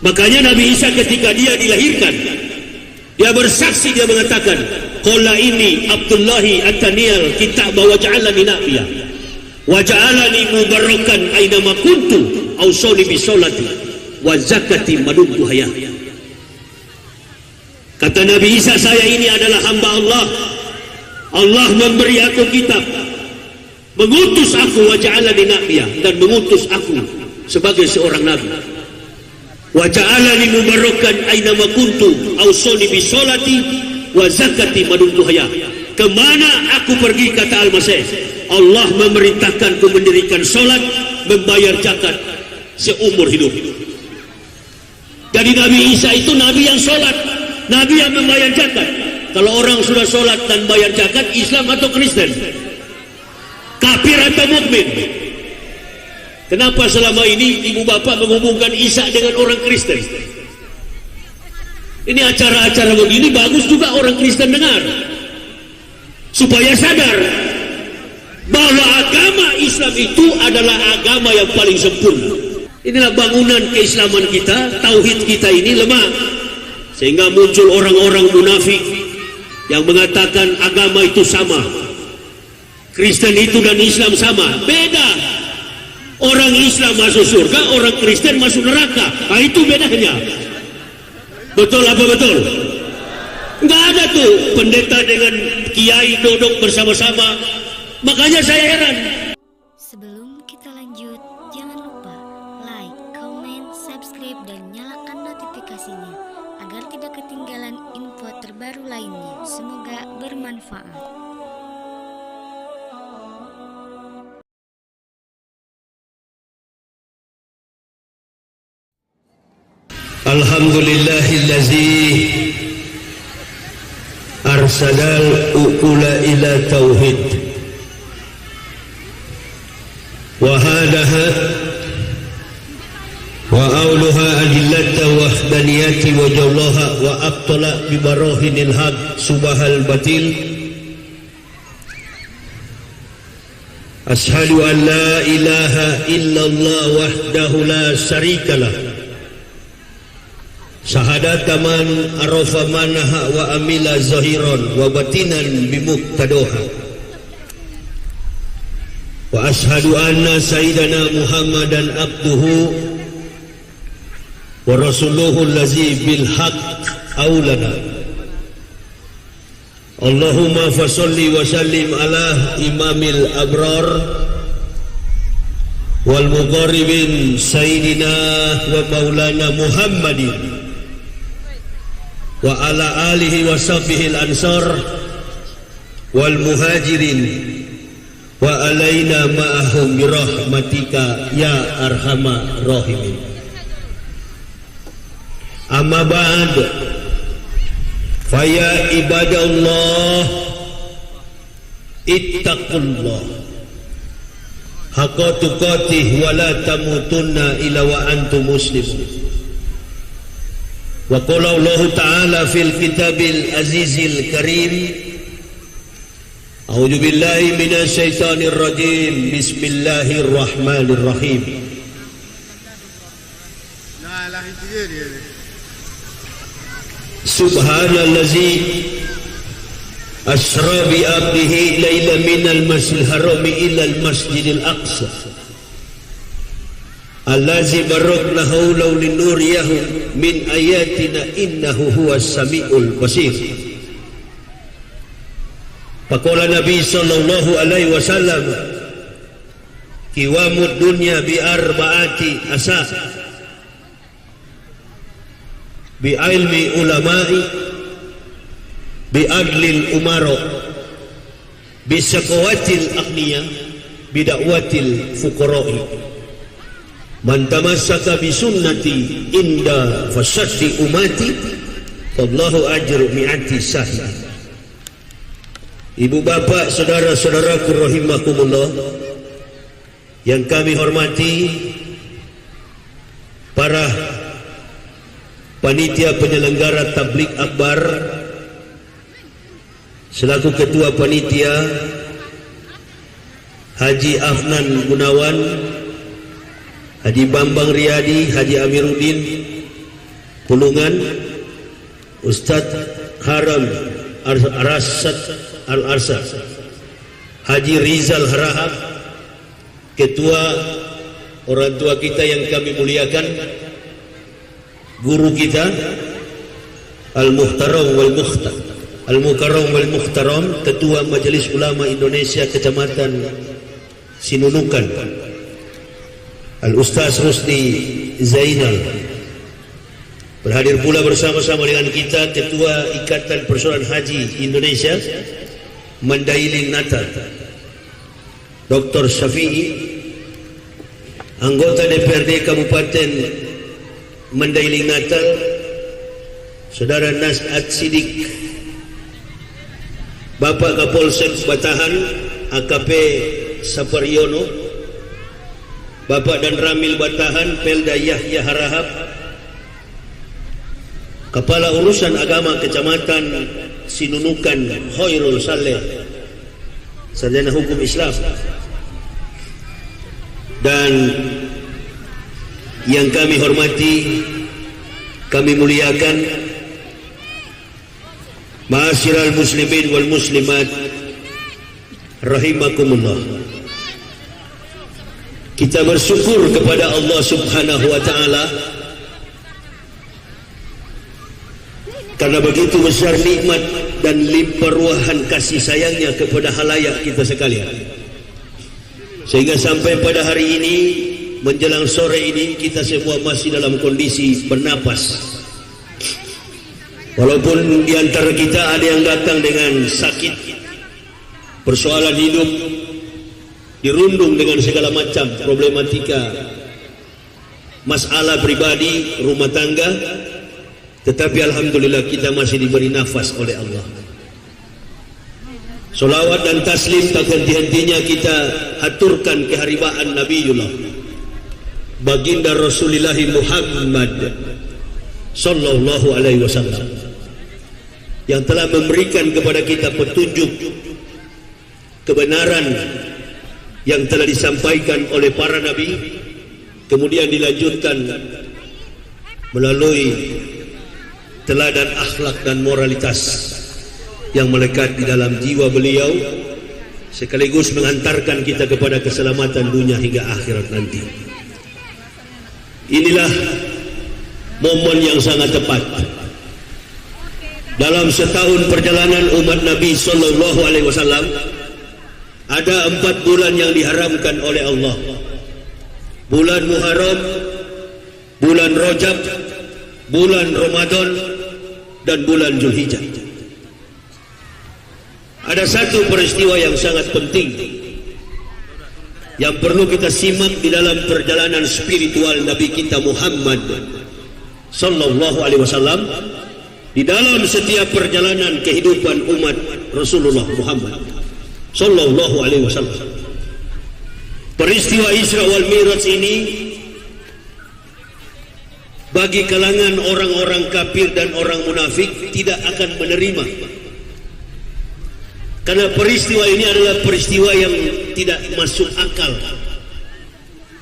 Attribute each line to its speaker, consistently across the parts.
Speaker 1: Makanya Nabi Isa ketika dia dilahirkan, dia bersaksi, dia mengatakan, qala ini Abdullahi ataniyal kitab wa ja'alani nabiyya wa ja'alani mubarakan aina ma kuntu awsani bi sholati wa zakati madumtu hayah. Kata Nabi Isa, saya ini adalah hamba Allah. Allah memberi aku kitab, mengutus aku wa ja'alani nabiyya, dan mengutus aku sebagai seorang nabi. Wa ja'alani mubarakan aina ma kuntu awsani bi sholati wa zakati madumtu hayah. Kemana aku pergi, kata Al-Masih, Allah memerintahkanku mendirikan solat, membayar zakat seumur hidup. Jadi Nabi Isa itu nabi yang solat, nabi yang membayar zakat. Kalau orang sudah solat dan bayar zakat, Islam atau Kristen? Kafir atau mukmin? Kenapa selama ini ibu bapak menghubungkan Isa dengan orang Kristen? Ini acara-acara begini bagus juga orang Kristen dengar, supaya sadar bahwa agama Islam itu adalah agama yang paling sempurna. Inilah bangunan keislaman kita, tauhid kita ini lemah, sehingga muncul orang-orang munafik yang mengatakan agama itu sama, Kristen itu dan Islam sama. Beda. Orang Islam masuk surga, orang Kristen masuk neraka. Nah, itu bedanya. Betul apa betul? Enggak ada tuh pendeta dengan kiai duduk bersama-sama. Makanya saya heran.
Speaker 2: Sebelum kita lanjut, jangan lupa like, comment, subscribe, dan nyalakan notifikasinya agar tidak ketinggalan info terbaru lainnya. Semoga bermanfaat.
Speaker 1: Alhamdulillahillazi arsalal uqula ila tauhid wa hadaha wa awluha adillata wahdaniyati wa jallaha wa abtala bibarahinil haq subahal batil. Ashhadu an la ilaha illallah wahdahu la syarikalah syahadatan arafa manaha wa amila zahiran wa batinan bimuqtadoha. Wa ashhadu anna sayyidana Muhammadan abduhu wa rasuluhu allazi bil haqq aulana. Allahumma fasalli wa sallim ala imamil abrar wal muqarribin sayyidina wa maulana Muhammadin wa ala alihi wa sahbihi al-ansar wal muhajirin wa alaina ma'ahum birahmatika ya arhamar rahimin. Amma ba'd, faya ibadallah ittaqullah haqqa tuqatih wa la tamutunna illa wa antum muslimun. Wa qala Allah Ta'ala fil kitabil azizil karim, a'udzu billahi minasy syaithanir rajim, bismillahirrahmanirrahim. Subhanallazi asra bi abdihi laila minal masjidil harami ilal masjidil aqsa allazi barakna hawlahu linuriyahu min ayatina innahu huwas samiul basir. Faqala Nabi sallallahu alaihi wasallam, qiwamud dunya bi arba'ati asa, bi ilmi ulama'i, bi adlil umara, bi saqawatil aghniya, bi da'watil fuqara'i. Man tamassaka bi sunnati inda fasaddi umati fallahu ajru mi'ati sahih. Ibu bapak, saudara-saudaraku rahimakumullah yang kami hormati, para panitia penyelenggara tabligh akbar, selaku ketua panitia Haji Afnan Gunawan, Haji Bambang Riyadi, Haji Amiruddin, Pulungan, Ustaz Haram Arasat Al-Arsad, Haji Rizal Harahap, ketua orang tua kita yang kami muliakan, guru kita Al-Muhtaram wal Muhtaram, ketua Majelis Ulama Indonesia Kecamatan Sinunukan, Al-Ustaz Rusdi Zainal. Berhadir pula bersama-sama dengan kita Ketua Ikatan Persaudaraan Haji Indonesia Mandailing Natal, Dr. Syafi'i, anggota DPRD Kabupaten Mandailing Natal, Saudara Nas'ad Sidik, Bapak Kapolsek Batahan AKP Sapariono, Bapak dan Ramil Batahan Pelda Yahya Harahap, Kepala Urusan Agama Kecamatan Sinunukan Khairul Saleh, Sarjana Hukum Islam, dan yang kami hormati, kami muliakan Ma'asyiral muslimin wal muslimat rahimakumullah. Kita bersyukur kepada Allah Subhanahu wa taala karena begitu besar nikmat dan limpah ruahan kasih sayangnya kepada halayak kita sekalian, sehingga sampai pada hari ini menjelang sore ini kita semua masih dalam kondisi bernapas. Walaupun di antara kita ada yang datang dengan sakit, persoalan hidup, dirundung dengan segala macam problematika, masalah pribadi, rumah tangga, tetapi alhamdulillah kita masih diberi nafas oleh Allah. Salawat dan taslim tak henti-hentinya kita haturkan keharibaan Nabiullah Baginda Rasulullah Muhammad sallallahu alaihi wasallam, yang telah memberikan kepada kita petunjuk kebenaran yang telah disampaikan oleh para nabi, kemudian dilanjutkan melalui teladan akhlak dan moralitas yang melekat di dalam jiwa beliau, sekaligus mengantarkan kita kepada keselamatan dunia hingga akhirat nanti. Inilah momen yang sangat tepat dalam setahun perjalanan umat Nabi sallallahu alaihi wasallam. Ada 4 bulan yang diharamkan oleh Allah: bulan Muharram, bulan Rajab, bulan Ramadan, dan bulan Zulhijjah. Ada satu peristiwa yang sangat penting yang perlu kita simak di dalam perjalanan spiritual Nabi kita Muhammad sallallahu alaihi wasallam, di dalam setiap perjalanan kehidupan umat Rasulullah Muhammad sallallahu alaihi wasallam. Peristiwa Isra wal Mi'raj ini bagi kalangan orang-orang kafir dan orang munafik tidak akan menerima, karena peristiwa ini adalah peristiwa yang tidak masuk akal,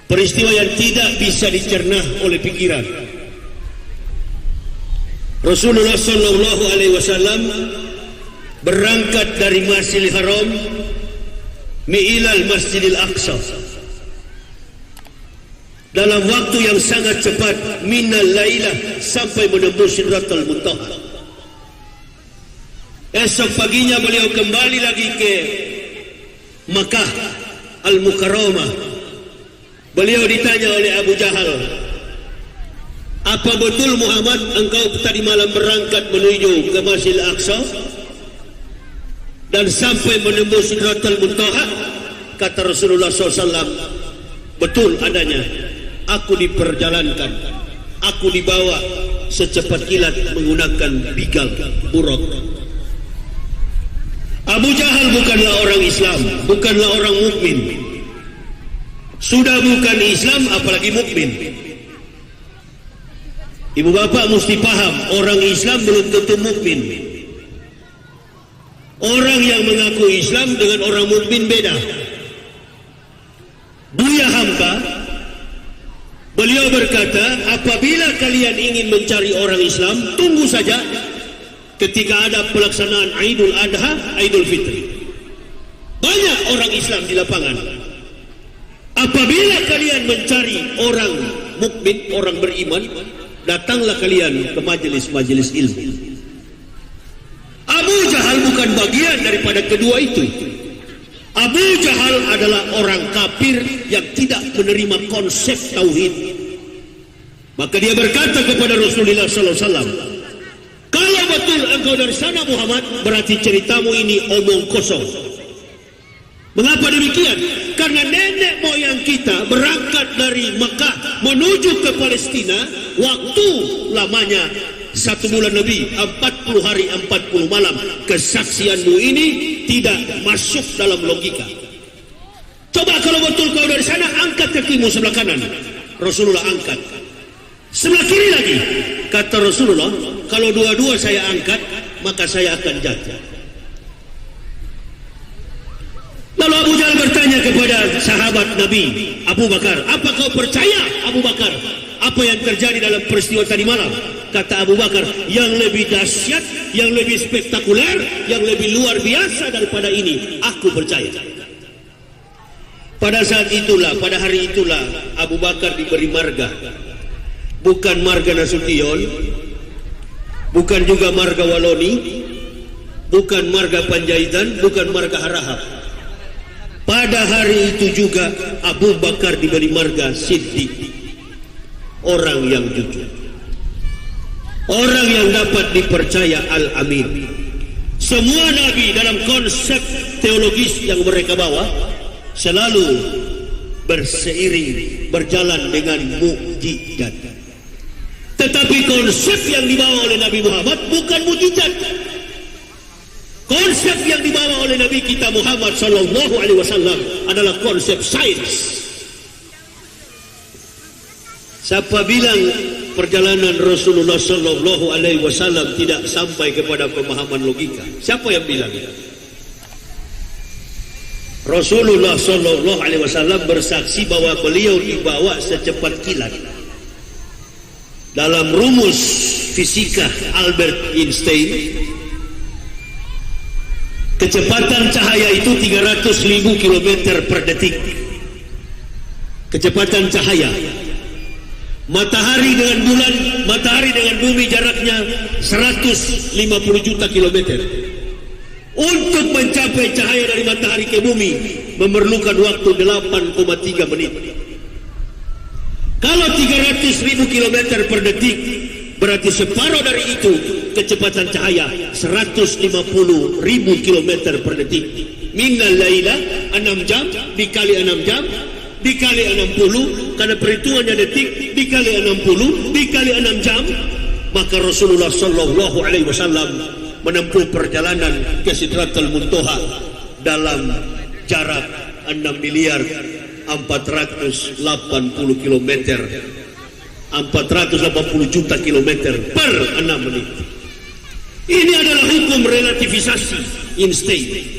Speaker 1: peristiwa yang tidak bisa dicerna oleh pikiran. Rasulullah sallallahu alaihi wasallam berangkat dari Masjidil Haram mi'ilal Masjidil Aqsa dalam waktu yang sangat cepat, minal lailah, sampai menembus Sidratul Muntaha. Esok paginya beliau kembali lagi ke Makkah Al-Mukarramah. Beliau ditanya oleh Abu Jahal, apa betul Muhammad engkau tadi malam berangkat menuju ke Masjidil Aqsa dan sampai menembus Sidratul Muntaha? Kata Rasulullah SAW, betul adanya. Aku diperjalankan, aku dibawa secepat kilat menggunakan bigal buruk. Abu Jahal bukanlah orang Islam, bukanlah orang mukmin. Sudah bukan Islam apalagi mukmin. Ibu bapak mesti paham, orang Islam belum tentu mukmin. Orang yang mengaku Islam dengan orang mukmin beda. Buya Hamka Beliau berkata, apabila kalian ingin mencari orang Islam, tunggu saja ketika ada pelaksanaan Idul Adha, Idul Fitri. Banyak orang Islam di lapangan. Apabila kalian mencari orang mukmin, orang beriman, datanglah kalian ke majelis-majelis ilmu. Abu Jahal bukan bagian daripada kedua itu. Abu Jahal adalah orang kafir yang tidak menerima konsep tauhid. Maka dia berkata kepada Rasulullah SAW, kalau betul engkau dari sana Muhammad, berarti ceritamu ini omong kosong. Mengapa demikian? Karena nenek moyang kita berangkat dari Mekah menuju ke Palestina, waktu lamanya 1 bulan lebih, 40 hari 40 malam. Kesaksianmu ini tidak masuk dalam logika. Coba kalau betul kau dari sana, angkat kakimu sebelah kanan. Rasulullah angkat. Sebelah kiri lagi. Kata Rasulullah, kalau dua-dua saya angkat, maka saya akan jatuh. Lalu Abu Jahal bertanya kepada sahabat Nabi Abu Bakar, apa kau percaya Abu Bakar apa yang terjadi dalam peristiwa tadi malam? Kata Abu Bakar, yang lebih dahsyat, yang lebih spektakuler, yang lebih luar biasa daripada ini, aku percaya. Pada saat itulah, pada hari itulah Abu Bakar diberi marga. Bukan marga Nasution, bukan juga marga Waloni, bukan marga Panjaitan, bukan marga Harahap. Pada hari itu juga Abu Bakar diberi marga Siddiq, orang yang jujur, orang yang dapat dipercaya, Al-Amin. Semua nabi dalam konsep teologis yang mereka bawa selalu berseiring, berjalan dengan mukjizat. Tetapi konsep yang dibawa oleh Nabi Muhammad bukan mukjizat. Konsep yang dibawa oleh Nabi kita Muhammad Sallallahu Alaihi Wasallam adalah konsep sains. Siapa bilang perjalanan Rasulullah Sallallahu Alaihi Wasallam tidak sampai kepada pemahaman logika? Siapa yang bilang itu? Rasulullah Sallallahu Alaihi Wasallam bersaksi bahwa beliau dibawa secepat kilat. Dalam rumus fisika Albert Einstein, kecepatan cahaya itu 300.000 km per detik. Kecepatan cahaya. Matahari dengan bulan, matahari dengan bumi jaraknya 150 juta kilometer. Untuk mencapai cahaya dari matahari ke bumi memerlukan waktu 8,3 menit. Kalau 300.000 km per detik, berarti separuh dari itu kecepatan cahaya 150.000 km per detik. Minal laila 6 jam dikali 6 jam dikali 60, karena perhitungannya detik, dikali 60 dikali 6 jam, maka Rasulullah Sallallahu Alaihi Wasallam menempuh perjalanan ke Sidratul Muntaha dalam jarak 6.480 km, 480 juta kilometer per 6 menit. Ini adalah hukum relativisasi Einstein.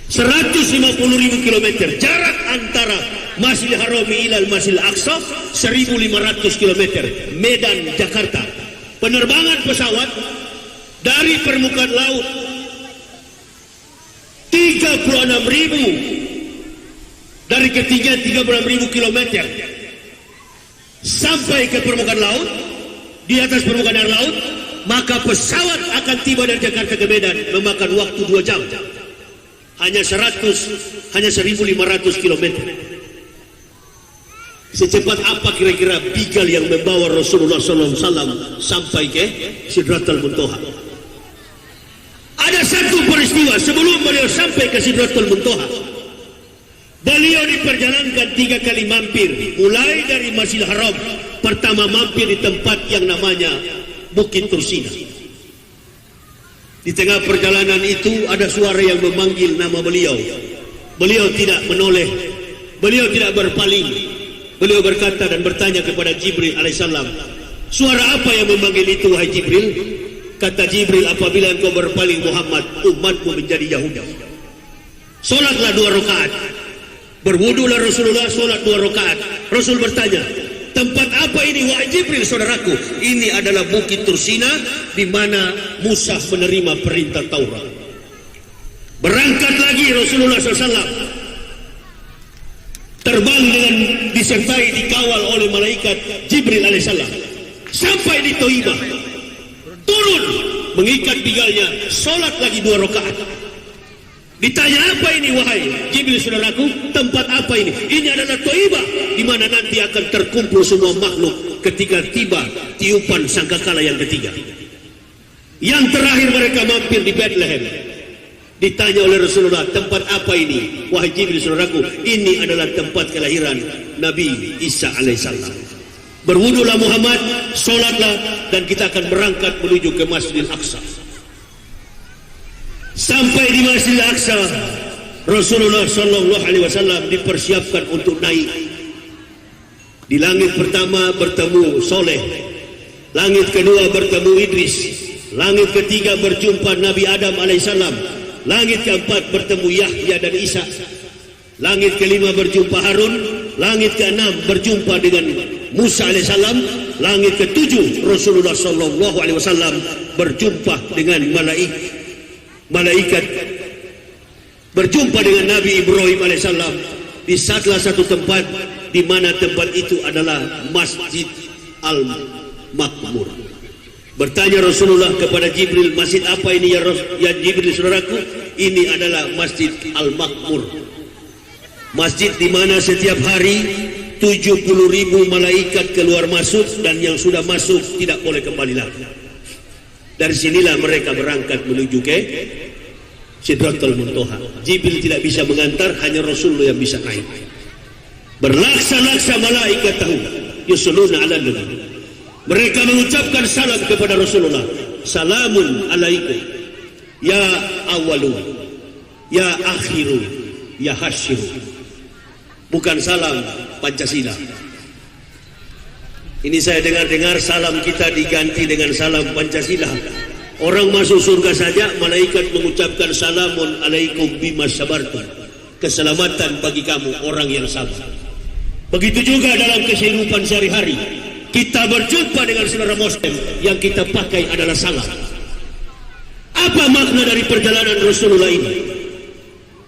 Speaker 1: 150.000 km jarak antara Masjidil Haram ilal Masjidil Aqsa, 1.500 km, Medan Jakarta. Penerbangan pesawat dari permukaan laut 36.000, dari ketinggian 36.000 km sampai ke permukaan laut, di atas permukaan air laut, maka pesawat akan tiba dari Jakarta ke Medan memakan waktu 2 jam. Hanya 1.500 km. Secepat apa kira-kira bigal yang membawa Rasulullah SAW sampai ke Sidratul Muntaha? Ada satu peristiwa sebelum beliau sampai ke Sidratul Muntaha. Beliau diperjalankan 3 kali mampir, mulai dari Masjidil Haram. Pertama mampir di tempat yang namanya Bukit Tursina. Di tengah perjalanan itu ada suara yang memanggil nama beliau. Beliau tidak menoleh, beliau tidak berpaling. Beliau berkata dan bertanya kepada Jibril alaihissalam, suara apa yang memanggil itu wahai Jibril? Kata Jibril, apabila engkau berpaling Muhammad, umatmu menjadi Yahudi. Solatlah 2 rakaat. Berwudulah Rasulullah, solat 2 rakaat. Rasul bertanya, Tempat apa ini wahai Jibril saudaraku? Ini adalah Bukit Tursina di mana Musa menerima perintah Taurat. Berangkat lagi Rasulullah SAW, terbang dengan disertai dikawal oleh malaikat Jibril alaihissalam sampai di Thaibah, turun mengikat pigalnya, solat lagi 2 rakaat. Ditanya, apa ini wahai Jibril saudaraku? Tempat apa ini? Ini adalah Thaibah, di mana nanti akan terkumpul semua makhluk ketika tiba tiupan sangkakala yang ketiga. Yang terakhir mereka mampir di Bethlehem. Ditanya oleh Rasulullah, tempat apa ini wahai Jibril saudaraku? Ini adalah tempat kelahiran Nabi Isa alaihissalam. Berwudulah Muhammad, solatlah, dan kita akan berangkat menuju ke Masjidil Aqsa. Sampai di Masjidil Aqsa, Rasulullah SAW dipersiapkan untuk naik. Di langit pertama bertemu Soleh, langit kedua bertemu Idris, langit ketiga berjumpa Nabi Adam alaihissalam, langit keempat bertemu Yahya dan Isa, langit kelima berjumpa Harun, langit keenam berjumpa dengan Musa alaihissalam, langit ketujuh Rasulullah SAW berjumpa dengan malaikat, berjumpa dengan Nabi Ibrahim alaihissalam di salah satu tempat, di mana tempat itu adalah Masjid Al-Makmur. Bertanya Rasulullah kepada Jibril, masjid apa ini ya Jibril saudaraku? Ini adalah Masjid Al-Makmur, masjid di mana setiap hari 70.000 malaikat keluar masuk, dan yang sudah masuk tidak boleh kembali lagi. Dari sinilah mereka berangkat menuju ke Sidratul Muntaha. Jibril tidak bisa mengantar, hanya Rasulullah yang bisa naik. Berlaksa-laksa malaikat tahu yusluna ala nabi. Mereka mengucapkan salam kepada Rasulullah. Salamun alaikum ya awalu, ya akhiru, ya hasyiru. Bukan salam Pancasila. Ini saya dengar-dengar salam kita diganti dengan salam Pancasila. Orang masuk surga saja malaikat mengucapkan salamun alaikum bima sabartum. Keselamatan bagi kamu orang yang sabar. Begitu juga dalam kehidupan sehari-hari. Kita berjumpa dengan saudara muslim, yang kita pakai adalah salam. Apa makna dari perjalanan Rasulullah ini?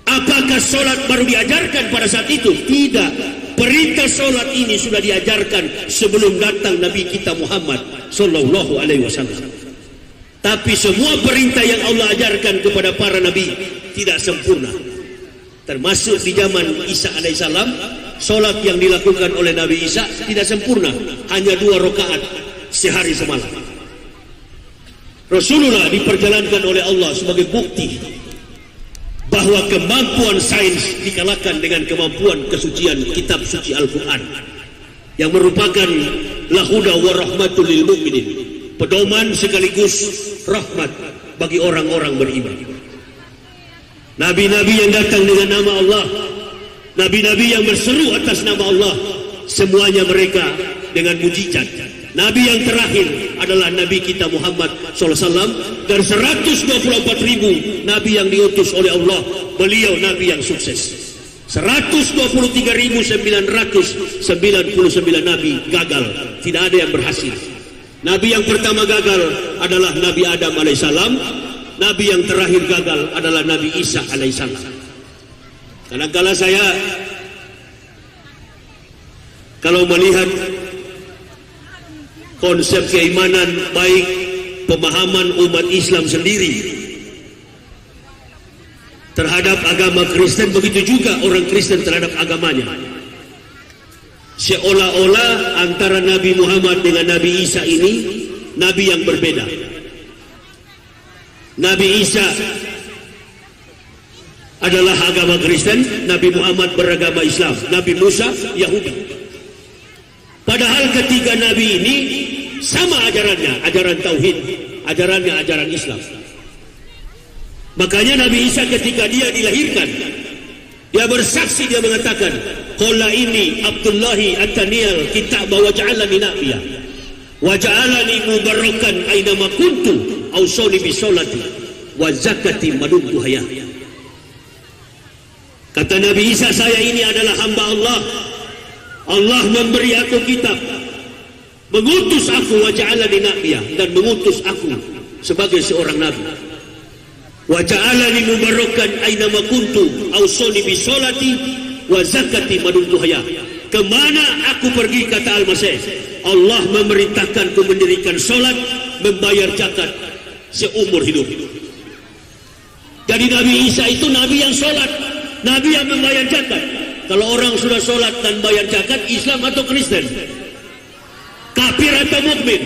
Speaker 1: Apakah solat baru diajarkan pada saat itu? Tidak. Perintah solat ini sudah diajarkan sebelum datang Nabi kita Muhammad Sallallahu Alaihi Wasallam. Tapi semua perintah yang Allah ajarkan kepada para nabi tidak sempurna. Termasuk di zaman Isa alaihissalam, solat yang dilakukan oleh Nabi Isa tidak sempurna, hanya 2 rakaat sehari semalam. Rasulullah diperjalankan oleh Allah sebagai bukti bahwa kemampuan sains dikalahkan dengan kemampuan kesucian kitab suci Al-Quran, yang merupakan lahuda wa rahmatul lil mu'minin, pedoman sekaligus rahmat bagi orang-orang beriman. Nabi-nabi yang datang dengan nama Allah, nabi-nabi yang berseru atas nama Allah, semuanya mereka dengan mujizat. Nabi yang terakhir adalah Nabi kita Muhammad SAW. Dari 124.000 Nabi yang diutus oleh Allah, beliau Nabi yang sukses. 123.999 Nabi gagal, tidak ada yang berhasil. Nabi yang pertama gagal adalah Nabi Adam alaihissalam. Nabi yang terakhir gagal adalah Nabi Isa alaihissalam. Kadang-kala saya kalau melihat konsep keimanan baik, pemahaman umat Islam sendiri terhadap agama Kristen, begitu juga orang Kristen terhadap agamanya. Seolah-olah antara Nabi Muhammad dengan Nabi Isa ini Nabi yang berbeda. Nabi Isa adalah agama Kristen, Nabi Muhammad beragama Islam, Nabi Musa Yahudi. Padahal ketiga Nabi ini sama ajarannya, ajaran Tauhid, ajarannya ajaran Islam. Makanya Nabi Isa ketika dia dilahirkan, dia bersaksi, dia mengatakan, qala ini Abdullahi ataniyal kitab wa ja'alani nabiyya wa ja'alani mubarakan aina ma kuntu awsani bi sholati wa zakati madumtu hayya. Kata Nabi Isa, saya ini adalah hamba Allah. Allah memberi aku kitab, mengutus aku wa ja'alani nabiyya, dan mengutus aku sebagai seorang nabi. Wa ja'alani mubarakan aina ma kuntu awsani bi sholati wa zakati madumtu haya. Kemana aku pergi, kata Al-Masih, Allah memerintahkanku mendirikan solat, membayar zakat seumur hidup. Jadi Nabi Isa itu nabi yang solat, nabi yang membayar zakat. Kalau orang sudah solat dan bayar zakat, Islam atau Kristen? Kafir atau mukmin?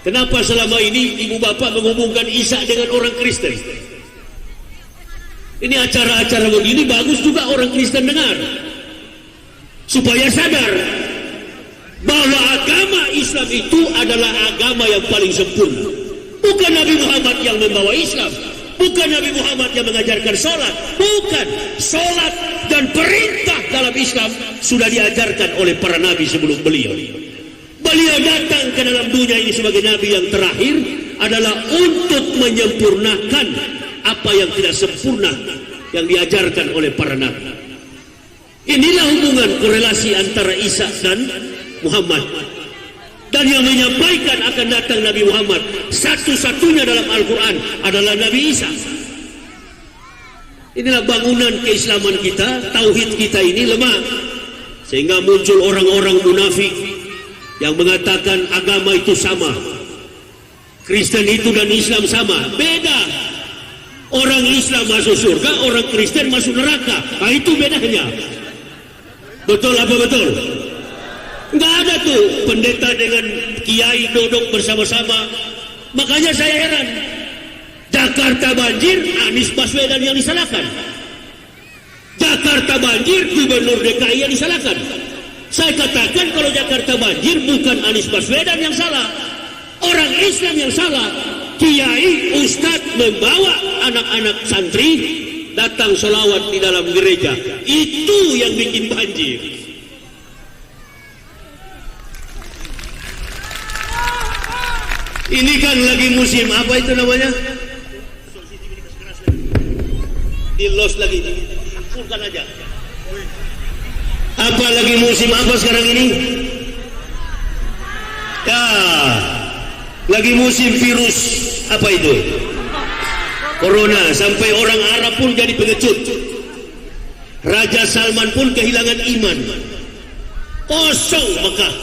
Speaker 1: Kenapa selama ini ibu bapak menghubungkan Isa dengan orang Kristen? Ini acara-acara begini bagus juga orang Kristen dengar, supaya sadar bahwa agama Islam itu adalah agama yang paling sempurna. Bukan Nabi Muhammad yang membawa Islam, bukan Nabi Muhammad yang mengajarkan sholat, bukan. Sholat dan perintah dalam Islam sudah diajarkan oleh para nabi sebelum beliau. Beliau datang ke dalam dunia ini sebagai nabi yang terakhir adalah untuk menyempurnakan apa yang tidak sempurna yang diajarkan oleh para nabi. Inilah hubungan korelasi antara Isa dan Muhammad. Dan yang menyampaikan akan datang Nabi Muhammad satu-satunya dalam Al-Quran adalah Nabi Isa. Inilah bangunan keislaman kita. Tauhid kita ini lemah, sehingga muncul orang-orang munafik yang mengatakan agama itu sama, Kristen itu dan Islam sama. Beda. Orang Islam masuk surga, orang Kristen masuk neraka. Nah, itu bedanya. Betul apa betul? Nggak ada tuh pendeta dengan kiai duduk bersama-sama. Makanya saya heran, Jakarta banjir, Anies Baswedan yang disalahkan. Jakarta banjir, Gubernur DKI yang disalahkan. Saya katakan kalau Jakarta banjir bukan Anies Baswedan yang salah, orang Islam yang salah. Kiai, ustadz membawa anak-anak santri datang sholawat di dalam gereja, itu yang bikin banjir. Ini kan lagi musim apa itu namanya? Di los lagi, hapuskan aja. Apa lagi musim apa sekarang ini? Ya, lagi musim virus apa itu? Corona. Sampai orang Arab pun jadi pengecut. Raja Salman pun kehilangan iman. Kosong Mekah,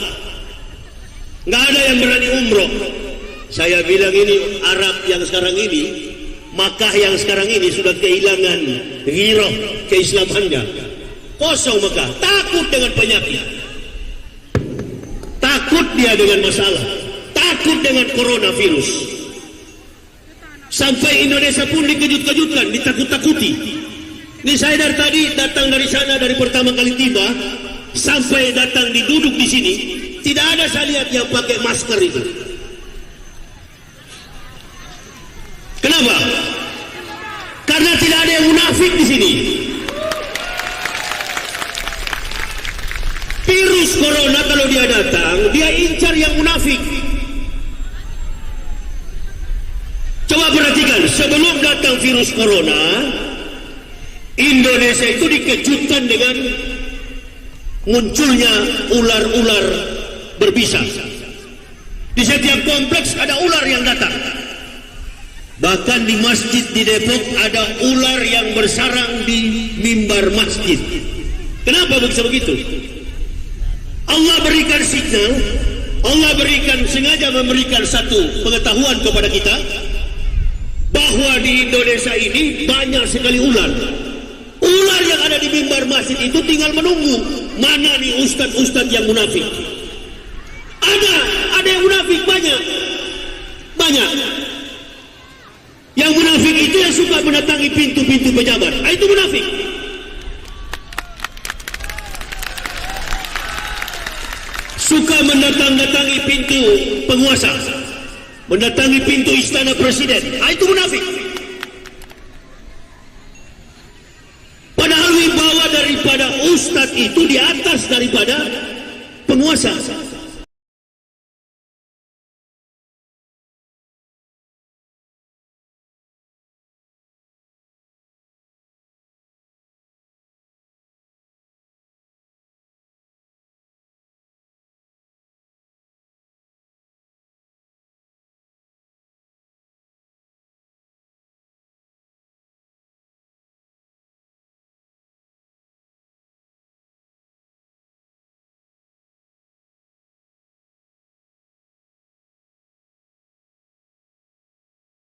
Speaker 1: nggak ada yang berani umroh. Saya bilang ini Arab yang sekarang ini, Makkah yang sekarang ini sudah kehilangan ghirah keislamannya. Kosong Mekah, takut dengan penyakit, takut dia dengan masalah, takut dengan coronavirus. Sampai Indonesia pun dikejut-kejutkan, ditakut-takuti. Ini saya dari tadi datang dari sana, dari pertama kali tiba sampai datang duduk di sini, tidak ada saya lihat yang pakai masker itu. Kenapa? Karena tidak ada yang munafik di sini. Virus corona kalau dia datang, dia incar yang munafik. Coba perhatikan, sebelum datang virus corona, Indonesia itu dikejutkan dengan munculnya ular-ular berbisa. Di setiap kompleks ada ular yang datang. Bahkan di masjid di Depok ada ular yang bersarang di mimbar masjid. Kenapa bisa begitu? Allah berikan signal, Allah sengaja memberikan satu pengetahuan kepada kita bahwa di Indonesia ini banyak sekali ular. Ular yang ada di mimbar masjid itu tinggal menunggu mana nih ustadz-ustadz yang munafik. Ada yang munafik banyak. Yang munafik itu yang suka mendatangi pintu-pintu pejabat. Itu munafik. Suka mendatangi pintu penguasa, mendatangi pintu istana presiden. Itu munafik. Padahal wibawa daripada ustadz itu di atas daripada penguasa.